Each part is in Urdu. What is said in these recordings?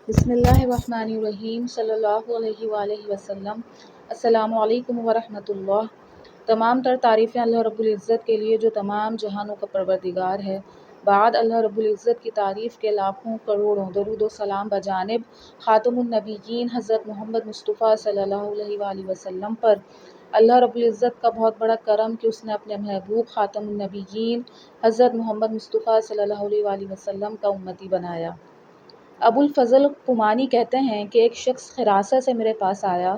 بسم اللہ الرحمن الرحیم صلی اللہ علیہ وآلہ وسلم۔ السلام علیکم ورحمۃ اللہ۔ تمام تر تعریفیں اللہ رب العزت کے لیے جو تمام جہانوں کا پروردگار ہے۔ بعد اللہ رب العزت کی تعریف کے لاکھوں کروڑوں درود و سلام بجانب خاتم النبیین حضرت محمد مصطفیٰ صلی اللہ علیہ وآلہ وسلم پر۔ اللہ رب العزت کا بہت بڑا کرم کہ اس نے اپنے محبوب خاتم النبیین حضرت محمد مصطفیٰ صلی اللہ علیہ وآلہ وسلم کا امتی بنایا۔ ابو الفضل قمانی کہتے ہیں کہ ایک شخص حراسہ سے میرے پاس آیا۔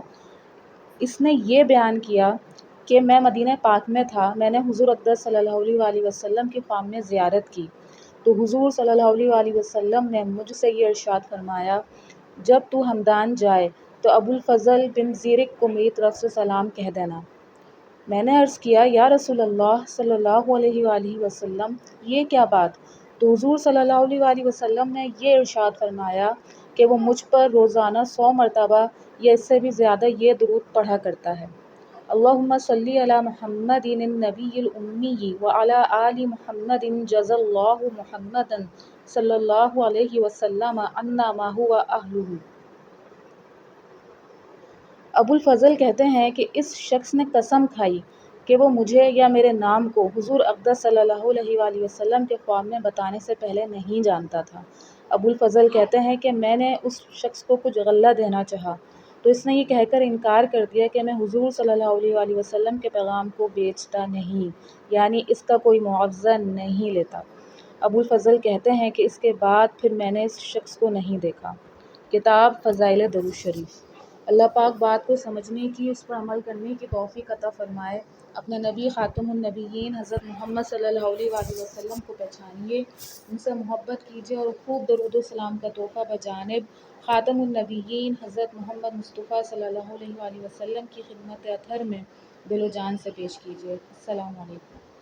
اس نے یہ بیان کیا کہ میں مدینہ پاک میں تھا، میں نے حضور اقدس صلی اللہ علیہ وآلہ وسلم کی خواب میں زیارت کی تو حضور صلی اللہ علیہ وآلہ وسلم نے مجھ سے یہ ارشاد فرمایا، جب تو ہمدان جائے تو ابو الفضل بن زیرک کو میری طرف سے سلام کہہ دینا۔ میں نے عرض کیا، یا رسول اللہ صلی اللہ علیہ وآلہ وسلم، یہ کیا بات؟ تو حضور صلی اللہ علیہ وآلہ وسلم نے یہ ارشاد فرمایا کہ وہ مجھ پر روزانہ 100 مرتبہ یا اس سے بھی زیادہ یہ درود پڑھا کرتا ہے، اللہم صلی علی محمد النبی الامی وعلی آل محمد جزا اللہ محمدا صلی اللہ علیہ وسلم عنا ما هو اہلہ۔ ابو الفضل کہتے ہیں کہ اس شخص نے قسم کھائی کہ وہ مجھے یا میرے نام کو حضور اقدس صلی اللہ علیہ وآلہ وسلم کے خواب میں بتانے سے پہلے نہیں جانتا تھا۔ ابو الفضل کہتے ہیں کہ میں نے اس شخص کو کچھ غلہ دینا چاہا تو اس نے یہ کہہ کر انکار کر دیا کہ میں حضور صلی اللہ علیہ وآلہ وسلم کے پیغام کو بیچتا نہیں، یعنی اس کا کوئی معاوضہ نہیں لیتا۔ ابو الفضل کہتے ہیں کہ اس کے بعد پھر میں نے اس شخص کو نہیں دیکھا۔ کتاب فضائل درود شریف۔ اللہ پاک بات کو سمجھنے کی، اس پر عمل کرنے کی توفیق عطا فرمائے۔ اپنے نبی خاتم النبیین حضرت محمد صلی اللہ علیہ وآلہ وسلم کو پہچانیے، ان سے محبت کیجیے اور خوب درود و سلام کا تحفہ بجانب خاتم النبیین حضرت محمد مصطفیٰ صلی اللہ علیہ وآلہ وسلم کی خدمت اطہر میں دل و جان سے پیش کیجیے۔ السلام علیکم۔